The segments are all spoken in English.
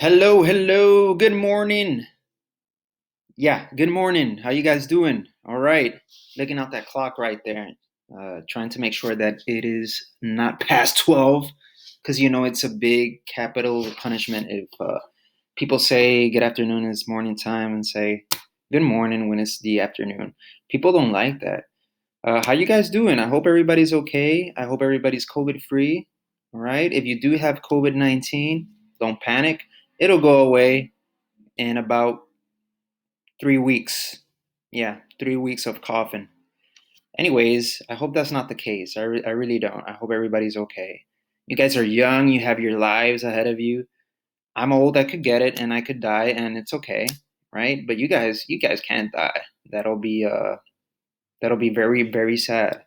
Hello, hello. Good morning. Yeah, good morning. How you guys doing? All right. Looking at that clock right there. Trying to make sure that it is not past 12 because it's a big capital punishment if people say good afternoon is morning time and say good morning when it's the afternoon. People don't like that. How you guys doing? I hope everybody's okay. I hope everybody's COVID free. All right. If you do have COVID-19, don't panic. It'll go away in about 3 weeks. Yeah, 3 weeks of coughing. Anyways, I hope that's not the case. I really don't. I hope everybody's okay. You guys are young, you have your lives ahead of you. I'm old, I could get it and I could die and it's okay, right? But you guys can't die. That'll be very, very sad.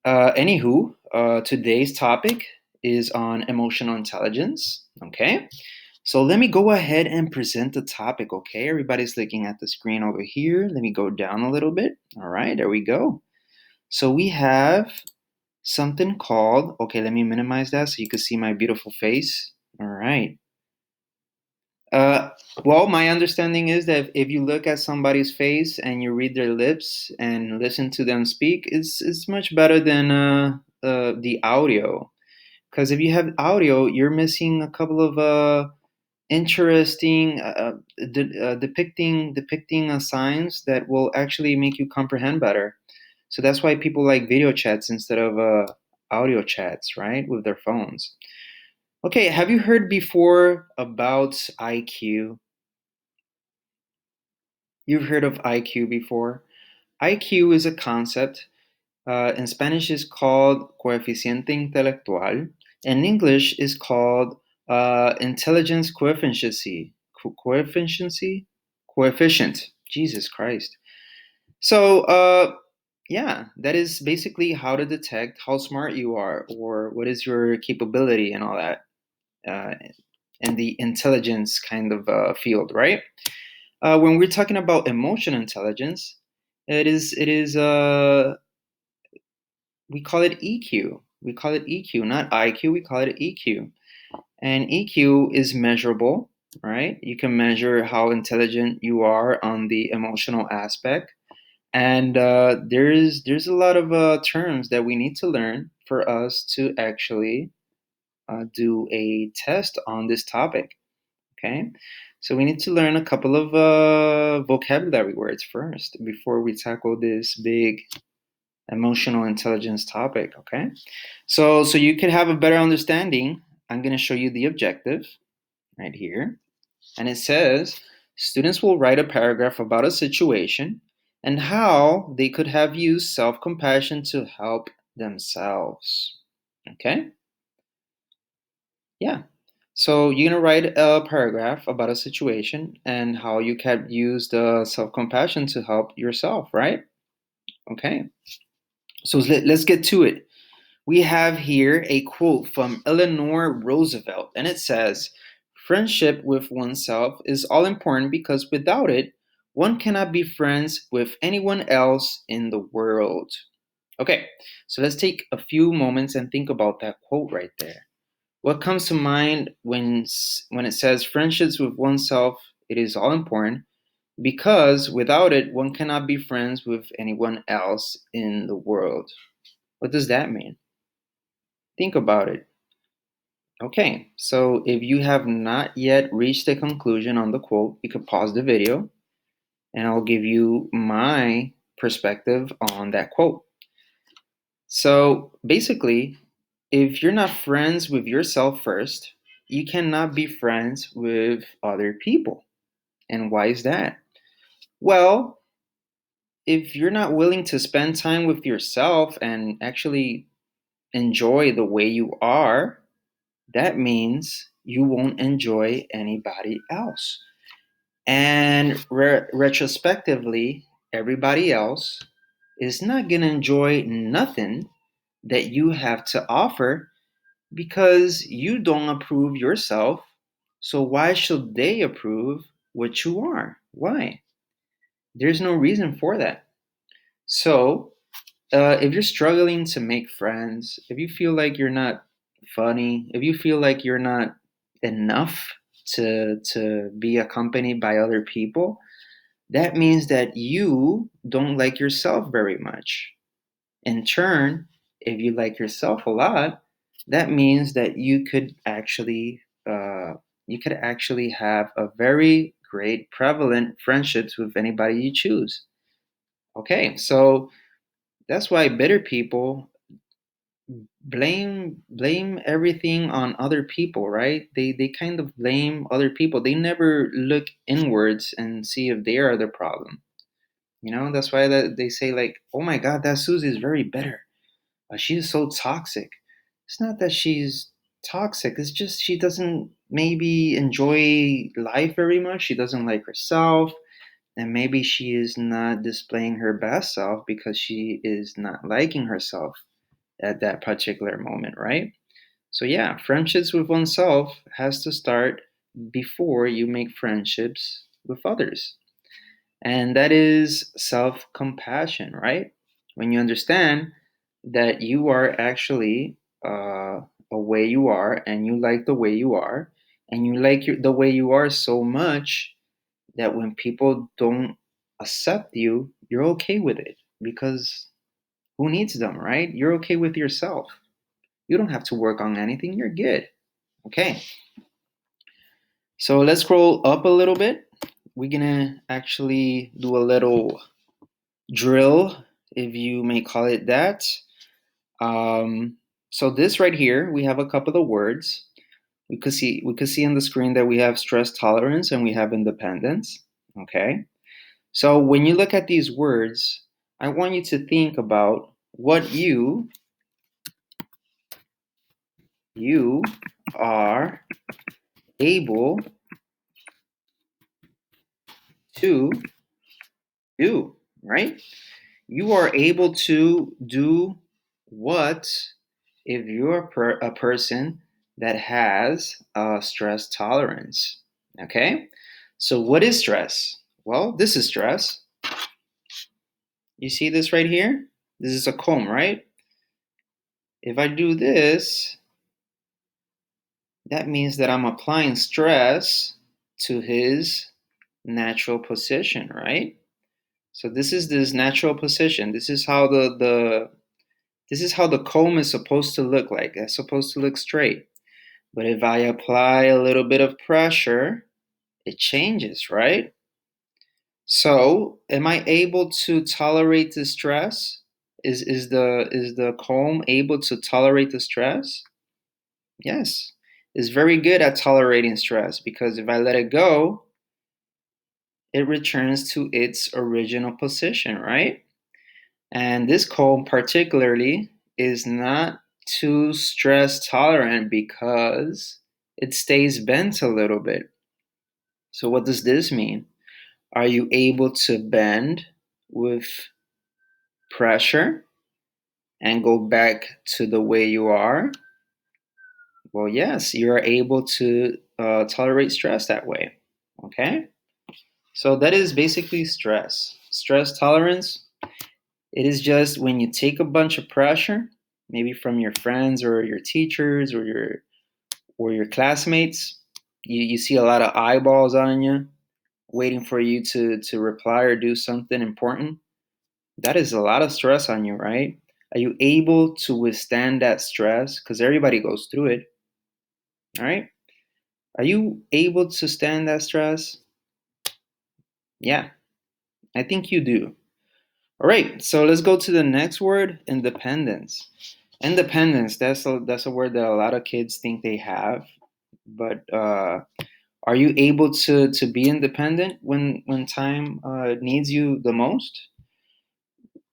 Anywho, today's topic is on emotional intelligence. Okay. So let me go ahead and present the topic, okay? Everybody's looking at the screen over here. Let me go down a little bit. All right, there we go. So we have something called, okay, let me minimize that so you can see my beautiful face. All right. Uh, well, my understanding is that if you look at somebody's face and you read their lips and listen to them speak, it's much better than the audio. Because if you have audio, you're missing a couple of interesting depicting signs that will actually make you comprehend better. So that's why people like video chats instead of audio chats, right, with their phones. Okay, have you heard before about IQ? You've heard of IQ before? IQ is a concept. In Spanish is called coeficiente intelectual. In English is called intelligence coefficiency. Coefficiency? Coefficient. Jesus Christ. So, yeah, that is basically how to detect how smart you are or what is your capability and all that uh, in the intelligence kind of field, right? When we're talking about emotional intelligence, it is we call it EQ. We call it EQ, not IQ. We call it EQ. And EQ is measurable, right? You can measure how intelligent you are on the emotional aspect. And there's a lot of terms that we need to learn for us to actually do a test on this topic. Okay, so we need to learn a couple of vocabulary words first before we tackle this big emotional intelligence topic. Okay, so you can have a better understanding. I'm going to show you the objective right here, and it says students will write a paragraph about a situation and how they could have used self-compassion to help themselves. Okay, yeah. So you're gonna write a paragraph about a situation and how you can use the self-compassion to help yourself, right? Okay. So let's get to it. We have here a quote from Eleanor Roosevelt, and it says, friendship with oneself is all important because without it, one cannot be friends with anyone else in the world. Okay, so let's take a few moments and think about that quote right there. What comes to mind when it says friendships with oneself, it is all important because without it, one cannot be friends with anyone else in the world. What does that mean? Think about it. Okay, so if you have not yet reached a conclusion on the quote, you could pause the video and I'll give you my perspective on that quote. So basically, if you're not friends with yourself first, you cannot be friends with other people. And why is that? Well, if you're not willing to spend time with yourself and actually enjoy the way you are, that means you won't enjoy anybody else. And retrospectively, everybody else is not going to enjoy nothing that you have to offer because you don't approve yourself. So why should they approve what you are? Why? There's no reason for that. So, if you're struggling to make friends, if you feel like you're not funny, if you feel like you're not enough to be accompanied by other people, that means that you don't like yourself very much. In turn, if you like yourself a lot, that means that you could actually have a very great prevalent friendships with anybody you choose. Okay, so that's why bitter people blame everything on other people, right? They kind of blame other people. They never look inwards and see if they are the problem. That's why that they say like, "Oh my God, that Susie is very bitter. She's so toxic." It's not that she's toxic. It's just she doesn't maybe enjoy life very much. She doesn't like herself, and maybe she is not displaying her best self because she is not liking herself at that particular moment, right? So yeah, friendships with oneself has to start before you make friendships with others. And that is self-compassion, right? When you understand that you are actually a way you are and you like the way you are and you like the way you are so much that when people don't accept you, you're okay with it because who needs them, right? You're okay with yourself. You don't have to work on anything. You're good. Okay. So let's scroll up a little bit. We're going to actually do a little drill, if you may call it that. Um, so this right here, we have a couple of words. We could see on the screen that we have stress tolerance and we have independence. Okay. So when you look at these words, I want you to think about what you are able to do, right? You are able to do what if you're a person that has a stress tolerance. Okay? So, what is stress? Well, this is stress. You see this right here? This is a comb, right? If I do this, that means that I'm applying stress to his natural position, right? So this is this natural position. This is how the comb is supposed to look like. It's supposed to look straight. But if I apply a little bit of pressure, it changes, right? So, am I able to tolerate the stress? Is the comb able to tolerate the stress? Yes. It's very good at tolerating stress because if I let it go, it returns to its original position, right? And this comb particularly is not too stress tolerant because it stays bent a little bit. So what does this mean? Are you able to bend with pressure and go back to the way you are? Well, yes, you're able to tolerate stress that way. Okay? So that is basically stress. Stress tolerance, it is just when you take a bunch of pressure, maybe from your friends or your teachers or your classmates, you see a lot of eyeballs on you, waiting for you to reply or do something important. That is a lot of stress on you, right? Are you able to withstand that stress? Because everybody goes through it, all right? Are you able to stand that stress? Yeah, I think you do. All right, so let's go to the next word, independence. Independence, that's a word that a lot of kids think they have, but are you able to be independent when time needs you the most?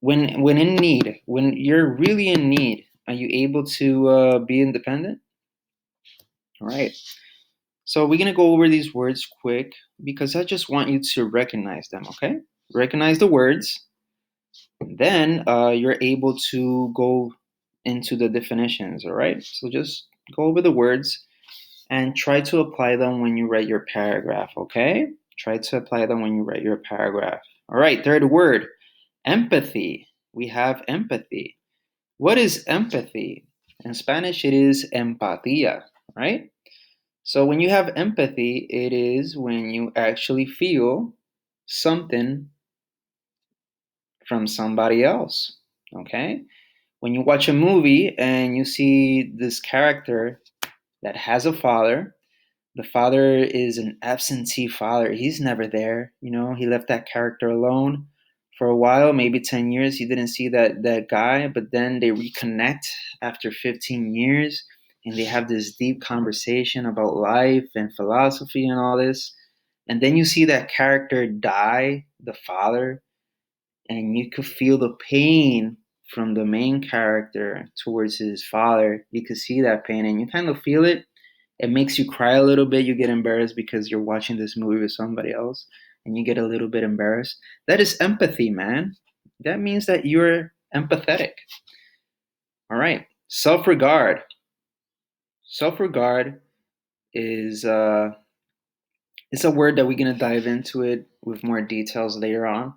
When in need, when you're really in need, are you able to be independent? All right. So we're gonna go over these words quick because I just want you to recognize them. Okay. Recognize the words. Then you're able to go into the definitions. All right. So just go over the words and try to apply them when you write your paragraph. Okay. Try to apply them when you write your paragraph. All right. Third word, empathy. We have empathy. What is empathy? In Spanish, it is empatía, right? So when you have empathy, it is when you actually feel something from somebody else. Okay? When you watch a movie and you see this character that has a father, the father is an absentee father. He's never there. He left that character alone for a while, maybe 10 years. He didn't see that guy, but then they reconnect after 15 years and they have this deep conversation about life and philosophy and all this. And then you see that character die, the father, and you could feel the pain from the main character towards his father. You could see that pain and you kind of feel it. It makes you cry a little bit. You get embarrassed because you're watching this movie with somebody else and you get a little bit embarrassed. That is empathy, man. That means that you're empathetic. All right. Self regard. Self regard is it's a word that we're going to dive into it with more details later on.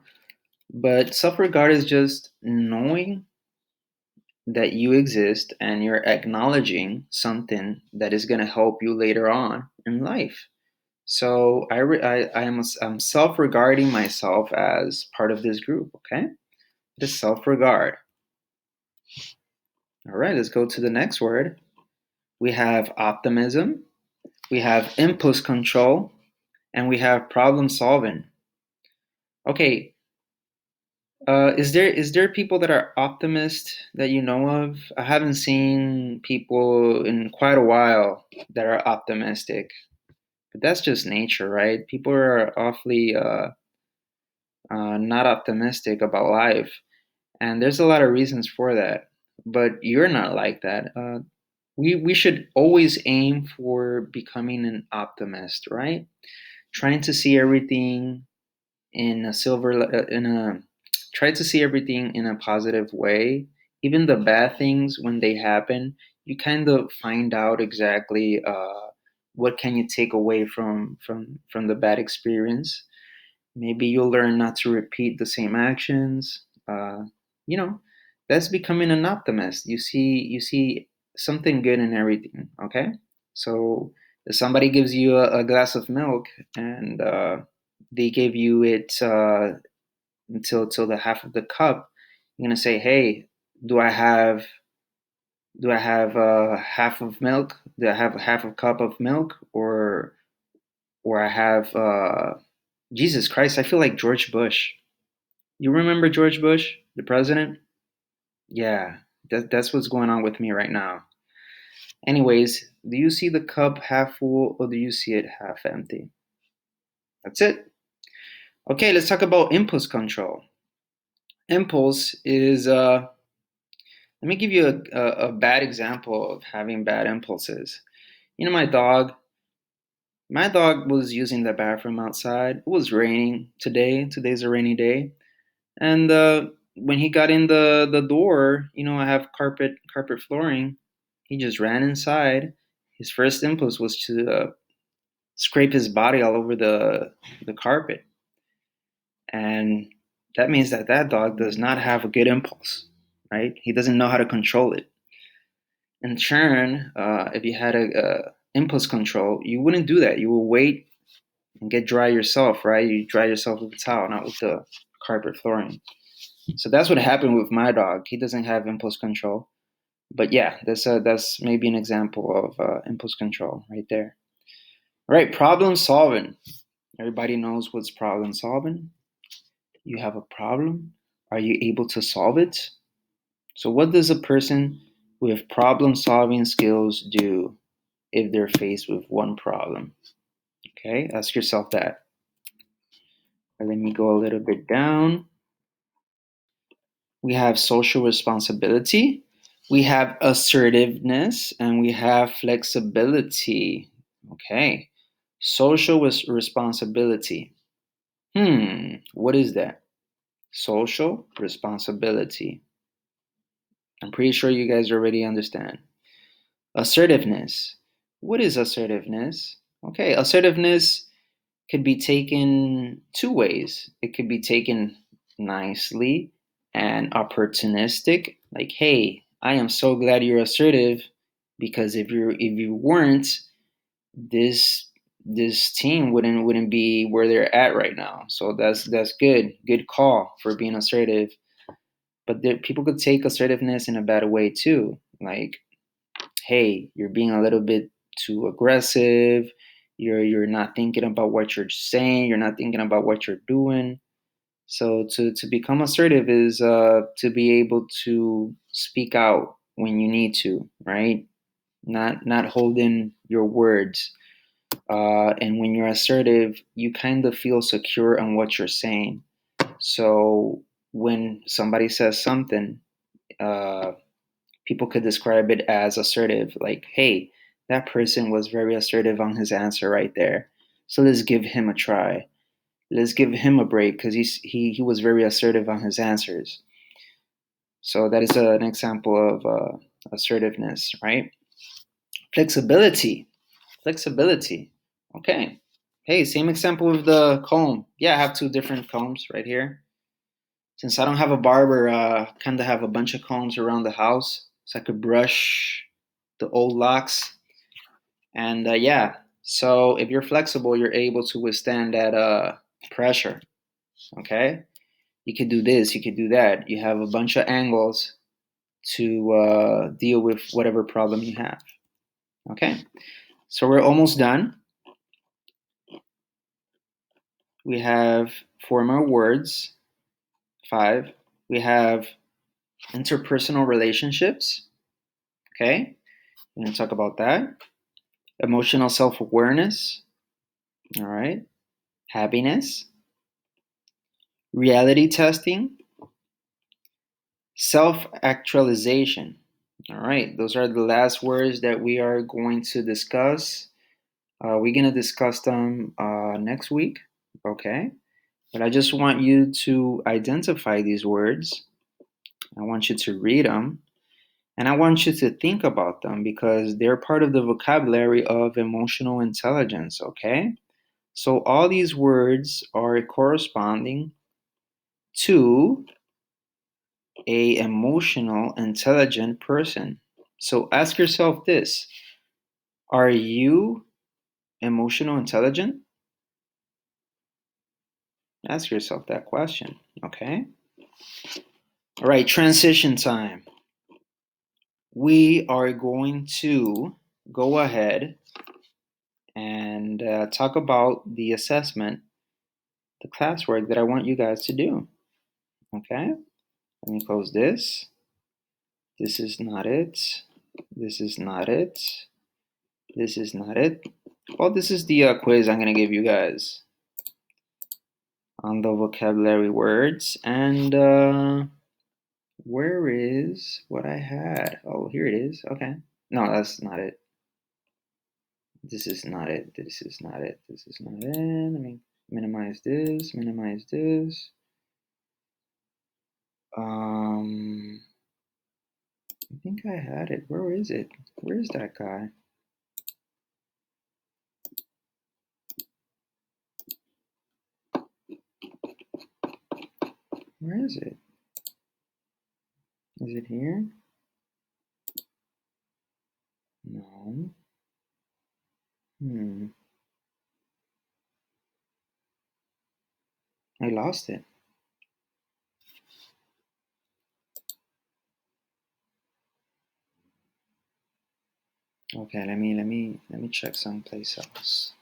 But self regard is just knowing that you exist and you're acknowledging something that is going to help you later on in life. So I'm self-regarding myself as part of this group. Okay, the self-regard. All right, let's go to the next word. We have optimism, we have impulse control, and we have problem solving. Okay, is there people that are optimist that you know of? I haven't seen people in quite a while that are optimistic, but that's just nature, right? People are awfully not optimistic about life, and there's a lot of reasons for that. But you're not like that. We should always aim for becoming an optimist, right? Trying to see everything in a try to see everything in a positive way. Even the bad things when they happen, you kind of find out exactly what can you take away from the bad experience. Maybe you'll learn not to repeat the same actions. You know, that's becoming an optimist. You see something good in everything. Okay, so if somebody gives you a glass of milk and they gave you it until the half of the cup, you're gonna say, "Hey, do I have half of milk? Do I have a half a cup of milk, or I have Jesus Christ? I feel like George Bush. You remember George Bush, the president? Yeah, that's what's going on with me right now. Anyways, do you see the cup half full or do you see it half empty? That's it. Okay, let's talk about impulse control. Impulse is let me give you a bad example of having bad impulses. My dog was using the bathroom outside. It was raining today. Today's a rainy day. And when he got in the door, I have carpet flooring. He just ran inside. His first impulse was to scrape his body all over the carpet, and that means that dog does not have a good impulse, right? He doesn't know how to control it. In turn, if you had a impulse control, you wouldn't do that. You will wait and get dry yourself, right? You dry yourself with a towel, not with the carpet flooring. So that's what happened with my dog. He doesn't have impulse control. But yeah, that's maybe an example of impulse control right there. All right, problem solving. Everybody knows what's problem solving. You have a problem. Are you able to solve it? So, what does a person with problem solving skills do if they're faced with one problem? Okay, ask yourself that. Let me go a little bit down. We have social responsibility, we have assertiveness, and we have flexibility. Okay, social responsibility. What is that? Social responsibility. I'm pretty sure you guys already understand. Assertiveness. What is assertiveness? Okay, assertiveness could be taken two ways. It could be taken nicely and opportunistic, like, hey, I am so glad you're assertive because if you weren't, this team wouldn't be where they're at right now. So that's good call for being assertive. But people could take assertiveness in a bad way too. Like, hey, you're being a little bit too aggressive. You're not thinking about what you're saying. You're not thinking about what you're doing. So to become assertive is to be able to speak out when you need to, right? Not holding your words. And when you're assertive, you kind of feel secure on what you're saying. So when somebody says something, uh, people could describe it as assertive, like, hey, that person was very assertive on his answer right there. So let's give him a try. Let's give him a break because he was very assertive on his answers. So that is an example of assertiveness, right? Flexibility. Flexibility. Okay. Hey, same example with the comb. Yeah, I have two different combs right here. Since I don't have a barber, kind of have a bunch of combs around the house so I could brush the old locks. And yeah, so if you're flexible, you're able to withstand that pressure. Okay, you could do this, you could do that. You have a bunch of angles to deal with whatever problem you have. Okay, so we're almost done. We have four more words. 5. We have interpersonal relationships. Okay, we're going to talk about that. Emotional self awareness. All right. Happiness. Reality testing. Self actualization. All right. Those are the last words that we are going to discuss. We're going to discuss them next week. Okay. But I just want you to identify these words. I want you to read them. And I want you to think about them because they're part of the vocabulary of emotional intelligence, okay? So all these words are corresponding to a emotional intelligent person. So ask yourself this, are you emotional intelligent? Ask yourself that question, okay? All right, transition time. We are going to go ahead and talk about the assessment, the classwork that I want you guys to do. Okay, let me close this. This is not it. This is not it. This is not it. Well, this is the quiz I'm going to give you guys on the vocabulary words. And where is what I had? Oh, here it is. Okay. No, that's not it. This is not it. This is not it. This is not it. Let me minimize this. Minimize this. I think I had it. Where is it? Where is that guy? Where is it? Is it here? No. I lost it. Okay, let me check someplace else.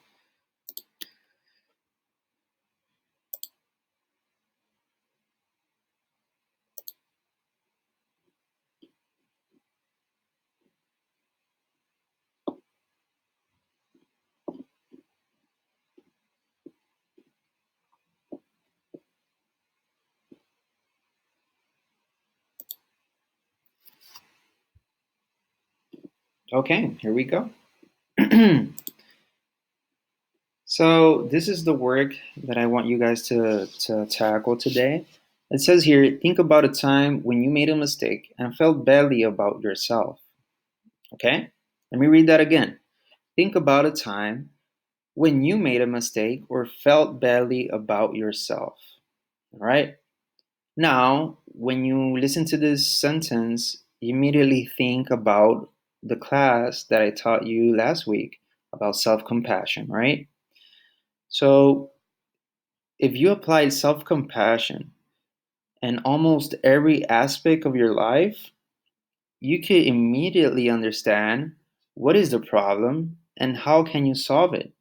Okay, here we go. So this is the work that I want you guys to tackle today. It says here, think about a time when you made a mistake and felt badly about yourself. Okay? Let me read that again. Think about a time when you made a mistake or felt badly about yourself. All right? Now, when you listen to this sentence, you immediately think about the class that I taught you last week about self-compassion, right? So if you apply self-compassion in almost every aspect of your life, you can immediately understand what is the problem and how can you solve it.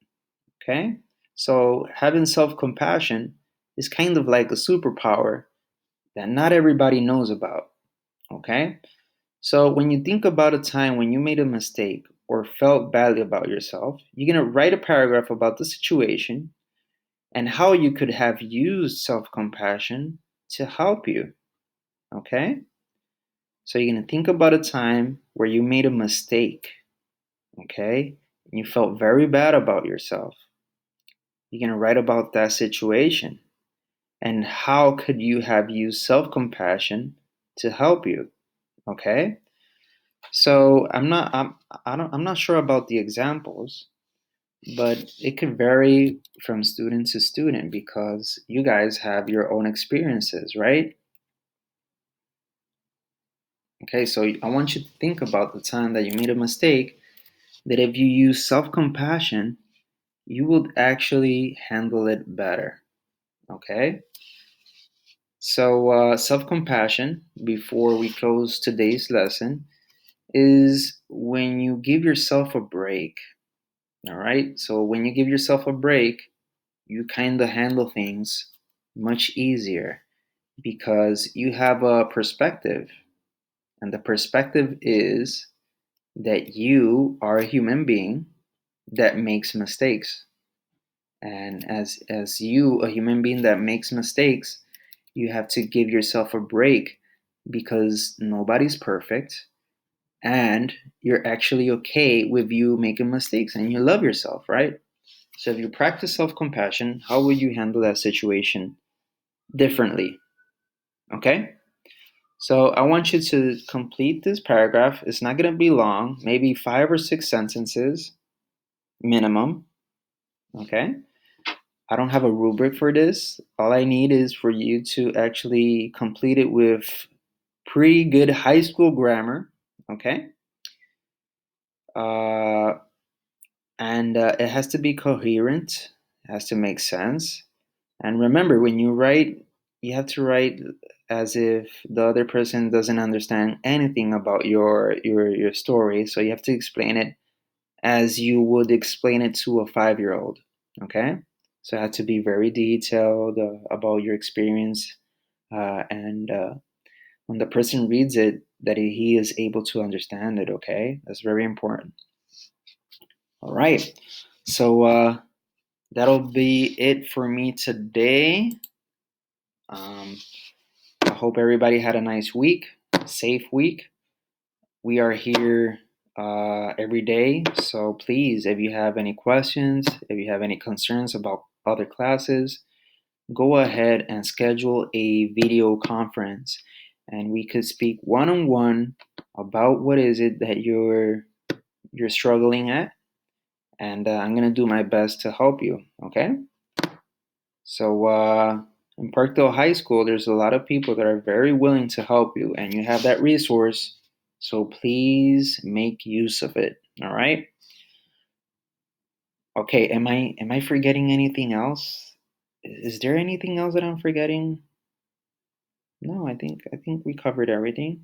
Okay? So having self-compassion is kind of like a superpower that not everybody knows about. Okay? So when you think about a time when you made a mistake or felt badly about yourself, you're going to write a paragraph about the situation and how you could have used self-compassion to help you. Okay? So you're going to think about a time where you made a mistake. Okay? And you felt very bad about yourself. You're going to write about that situation and how could you have used self-compassion to help you. Okay? So I'm not sure about the examples, but it could vary from student to student because you guys have your own experiences, right? Okay, so I want you to think about the time that you made a mistake, that if you use self-compassion, you would actually handle it better. Okay? So, self-compassion, before we close today's lesson, is when you give yourself a break. All right? So, when you give yourself a break, you kind of handle things much easier because you have a perspective. And the perspective is that you are a human being that makes mistakes. And as you, a human being that makes mistakes, you have to give yourself a break because nobody's perfect and you're actually okay with you making mistakes and you love yourself, right? So if you practice self-compassion, how will you handle that situation differently? Okay? So I want you to complete this paragraph. It's not going to be long, maybe 5 or 6 sentences minimum. Okay? I don't have a rubric for this. All I need is for you to actually complete it with pretty good high school grammar. Okay? Uh, and it has to be coherent, it has to make sense. And remember, when you write, you have to write as if the other person doesn't understand anything about your story. So you have to explain it as you would explain it to a 5-year-old. Okay, so it had to be very detailed about your experience, and when the person reads it, that he is able to understand it. Okay, that's very important. All right, so that'll be it for me today. Um, I hope everybody had a nice week, safe week. We are here every day, so please, if you have any questions, if you have any concerns about other classes, go ahead and schedule a video conference and we could speak one-on-one about what is it that you're struggling at, and I'm gonna do my best to help you. Okay? So in Parkdale High School, there's a lot of people that are very willing to help you, and you have that resource. So please make use of it. All right. Okay. Am I forgetting anything else? Is there anything else that I'm forgetting? No, I think we covered everything.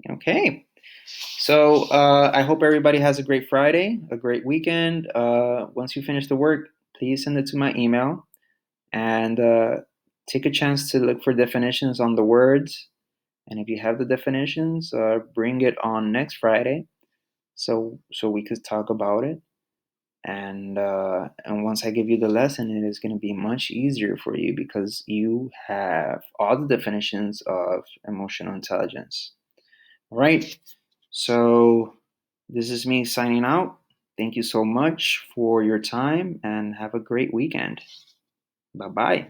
Okay. So I hope everybody has a great Friday, a great weekend. Once you finish the work, please send it to my email and take a chance to look for definitions on the words. And if you have the definitions, bring it on next Friday, so we could talk about it. And once I give you the lesson, it is going to be much easier for you because you have all the definitions of emotional intelligence. All right. So this is me signing out. Thank you so much for your time and have a great weekend. Bye bye.